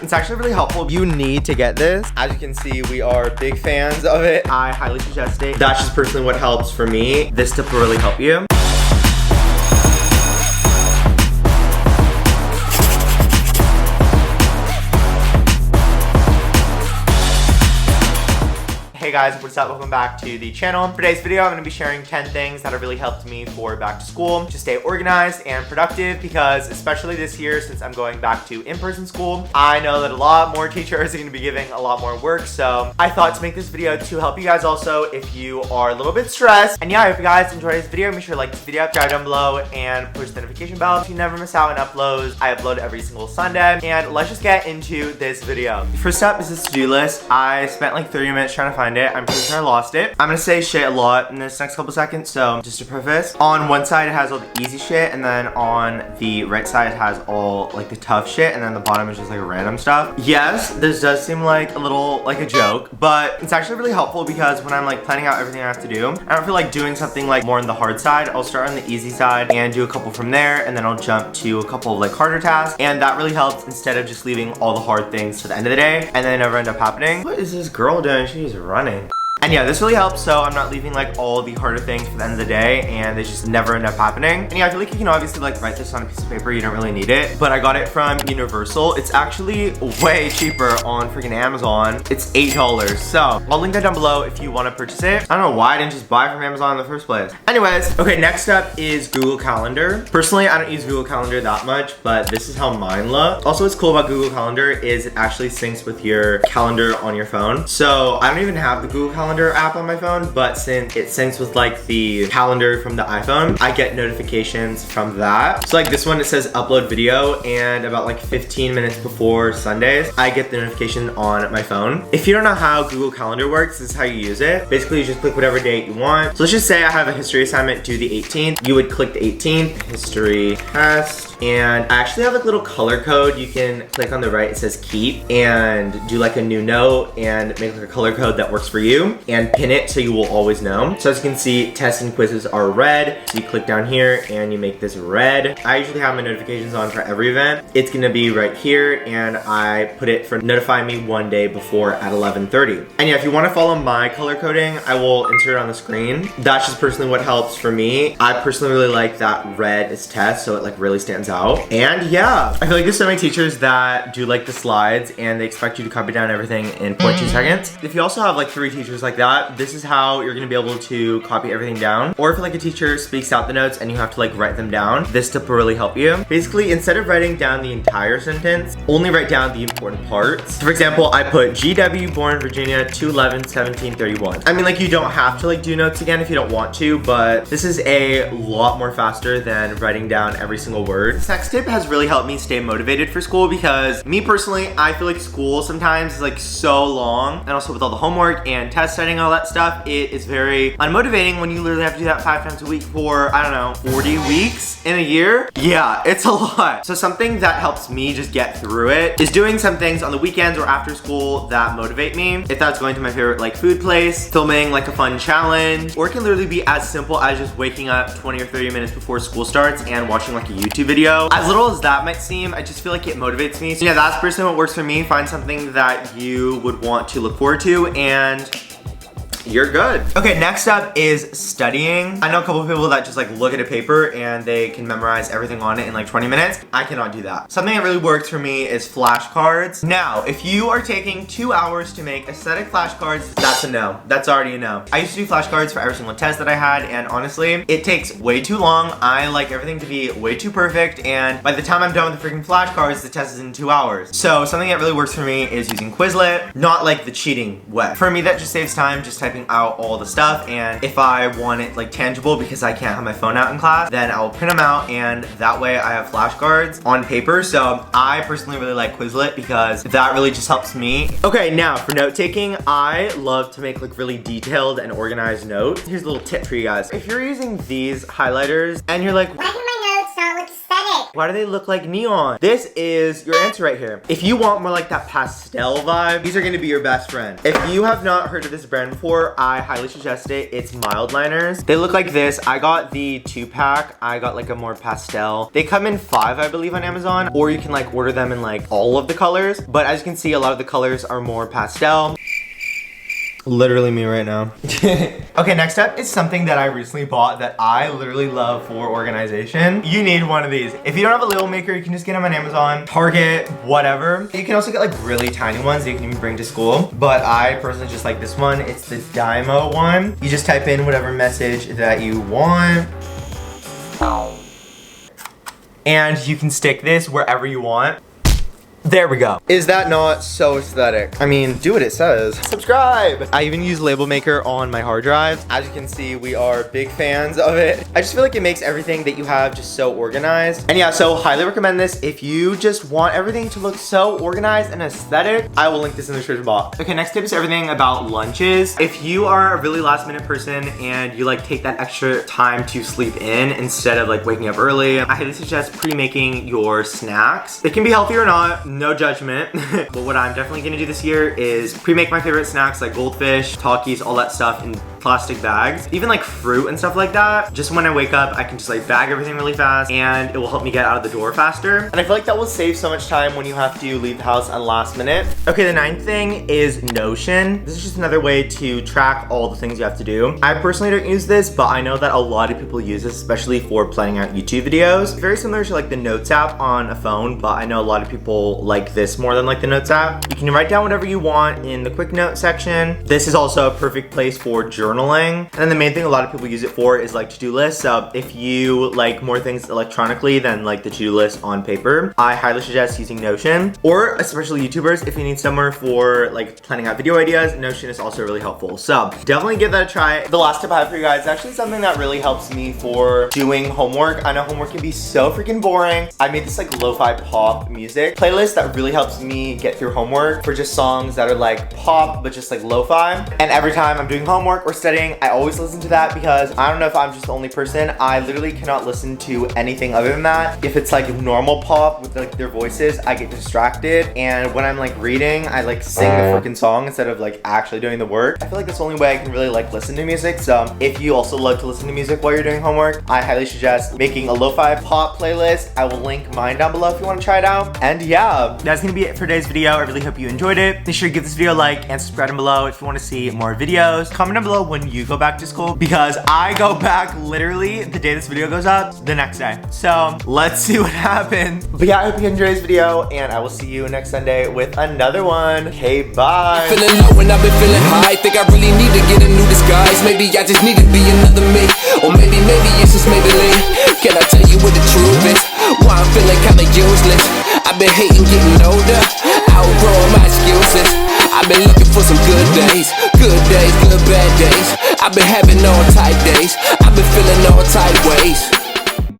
It's actually really helpful. You need to get this. As you can see, we are big fans of it. I highly suggest it. That's just personally what helps for me. This tip will really help you. Hey guys, what's up? Welcome back to the channel. For today's video, I'm going to be sharing 10 things that have really helped me for back to school to stay organized and productive, because especially this year, since I'm going back to in-person school, I know that a lot more teachers are going to be giving a lot more work. So I thought to make this video to help you guys also if you are a little bit stressed. And yeah, I hope you guys enjoyed this video. Make sure to like this video, subscribe down below, and push the notification bell so you never miss out on uploads. I upload every single Sunday. And let's just get into this video. First up is this to-do list. I spent like 30 minutes trying to find it. I'm pretty sure I lost it. I'm gonna say shit a lot in this next couple seconds, so just to preface, on one side it has all the easy shit, and then on the right side it has all like the tough shit, and then the bottom is just like random stuff. Yes, this does seem like a little like a joke, but it's actually really helpful because when I'm like planning out everything I have to do, I don't feel like doing something like more on the hard side. I'll start on the easy side and do a couple from there, and then I'll jump to a couple of like harder tasks, and that really helps instead of just leaving all the hard things to the end of the day and then they never end up happening. What is this girl doing? She's running. And yeah, this really helps, so I'm not leaving like all the harder things for the end of the day and they just never end up happening. And yeah, I feel like you can obviously like write this on a piece of paper, you don't really need it, but I got it from Universal. It's actually way cheaper on freaking Amazon. It's $8, so I'll link that down below if you want to purchase it. I don't know why I didn't just buy it from Amazon in the first place. Anyways, okay, next up is Google Calendar. Personally, I don't use Google Calendar that much, but this is how mine look. Also, what's cool about Google Calendar is it actually syncs with your calendar on your phone. So I don't even have the Google Calendar app on my phone, but since it syncs with like the calendar from the iPhone, I get notifications from that. So like this one, it says upload video, and about like 15 minutes before Sundays, I get the notification on my phone. If you don't know how Google Calendar works, this is how you use it. Basically, you just click whatever date you want. So let's just say I have a history assignment due the 18th. You would click the 18th, history test, and I actually have like a little color code. You can click on the right, it says keep, and do like a new note and make like a color code that works for you and pin it so you will always know. So as you can see, tests and quizzes are red. So you click down here and you make this red. I usually have my notifications on for every event. It's gonna be right here, and I put it for notify me one day before at 11:30. And yeah, if you wanna follow my color coding, I will insert it on the screen. That's just personally what helps for me. I personally really like that red is test, so it like really stands out. And yeah, I feel like there's so many teachers that do like the slides and they expect you to copy down everything in 0.2 seconds. If you also have like 3 teachers like that, this is how you're gonna be able to copy everything down. Or if like a teacher speaks out the notes and you have to like write them down, this tip will really help you. Basically, instead of writing down the entire sentence, only write down the important parts. So for example, I put GW, born Virginia, 2/11/1731. I mean, like, you don't have to like do notes again if you don't want to, but this is a lot more faster than writing down every single word. This next tip has really helped me stay motivated for school, because me personally, I feel like school sometimes is like so long, and also with all the homework and test setting, all that stuff, it is very unmotivating when you literally have to do that 5 times a week for, I don't know, 40 weeks in a year. Yeah, it's a lot. So something that helps me just get through it is doing some things on the weekends or after school that motivate me. If that's going to my favorite like food place, filming like a fun challenge, or it can literally be as simple as just waking up 20 or 30 minutes before school starts and watching like a YouTube video. As little as that might seem, I just feel like it motivates me. So yeah, that's personally what works for me. Find something that you would want to look forward to, and you're good. Okay, next up is studying. I know a couple of people that just like look at a paper and they can memorize everything on it in like 20 minutes. I cannot do that. Something that really works for me is flashcards. Now, if you are taking 2 hours to make aesthetic flashcards, that's a no. That's already a no. I used to do flashcards for every single test that I had, and honestly, it takes way too long. I like everything to be way too perfect, and by the time I'm done with the freaking flashcards, the test is in 2 hours. So something that really works for me is using Quizlet, not like the cheating way. For me, that just saves time, just typing out all the stuff, and if I want it like tangible because I can't have my phone out in class, then I'll print them out, and that way I have flashcards on paper. So I personally really like Quizlet because that really just helps me. Okay, now for note taking, I love to make like really detailed and organized notes. Here's a little tip for you guys. If you're using these highlighters and you're like, why do my notes not look aesthetic? Why do they look like neon? This is your answer right here. If you want more like that pastel vibe, these are gonna be your best friend. If you have not heard of this brand before, I highly suggest it. It's mild liners. They look like this. I got the 2-pack. I got like a more pastel. They come in 5, I believe, on Amazon, or you can like order them in like all of the colors. But as you can see, a lot of the colors are more pastel. Literally me right now. Okay, next up is something that I recently bought that I literally love for organization. You need one of these. If you don't have a label maker, you can just get them on Amazon, Target, whatever. You can also get like really tiny ones that you can even bring to school. But I personally just like this one. It's the Dymo one. You just type in whatever message that you want. And you can stick this wherever you want. There we go. Is that not so aesthetic? I mean, do what it says. Subscribe! I even use Label Maker on my hard drive. As you can see, we are big fans of it. I just feel like it makes everything that you have just so organized. And yeah, so highly recommend this. If you just want everything to look so organized and aesthetic, I will link this in the description box. Okay, next tip is everything about lunches. If you are a really last minute person and you like take that extra time to sleep in instead of like waking up early, I highly suggest pre-making your snacks. They can be healthy or not. No judgment. But what I'm definitely gonna do this year is pre-make my favorite snacks like goldfish, Takis, all that stuff in plastic bags. Even like fruit and stuff like that. Just when I wake up, I can just like bag everything really fast and it will help me get out of the door faster. And I feel like that will save so much time when you have to leave the house at the last minute. Okay, the 9th thing is Notion. This is just another way to track all the things you have to do. I personally don't use this, but I know that a lot of people use this, especially for planning out YouTube videos. Very similar to like the Notes app on a phone, but I know a lot of people like this more than like the Notes app. You can write down whatever you want in the quick note section. This is also a perfect place for journaling. And then the main thing a lot of people use it for is like to-do lists. So if you like more things electronically than like the to-do list on paper, I highly suggest using Notion. Or especially YouTubers, if you need somewhere for like planning out video ideas, Notion is also really helpful. So definitely give that a try. The last tip I have for you guys is actually something that really helps me for doing homework. I know homework can be so freaking boring. I made this like lo-fi pop music playlist that really helps me get through homework for just songs that are like pop, but just like lo-fi. And every time I'm doing homework or studying, I always listen to that because I don't know if I'm just the only person. I literally cannot listen to anything other than that. If it's like normal pop with like their voices, I get distracted. And when I'm like reading, I like sing the freaking song instead of like actually doing the work. I feel like that's the only way I can really like listen to music. So if you also love to listen to music while you're doing homework, I highly suggest making a lo-fi pop playlist. I will link mine down below if you want to try it out. And yeah, that's gonna be it for today's video. I really hope you enjoyed it. Make sure to give this video a like and subscribe down below if you want to see more videos. Comment down below when you go back to school because I go back literally the day this video goes up, the next day. So let's see what happens. But yeah, I hope you enjoyed this video and I will see you next Sunday with another one. Okay, bye. Feeling low and I've been feeling high. Think I really need to get a new disguise. Maybe I just need to be another me. Or maybe it's just Maybelline. Can I tell you what the truth is? Why I'm feeling kinda useless. I've been hating getting older, outgrowing my excuses. I've been looking for some good days, good bad days. I've been having all tight days.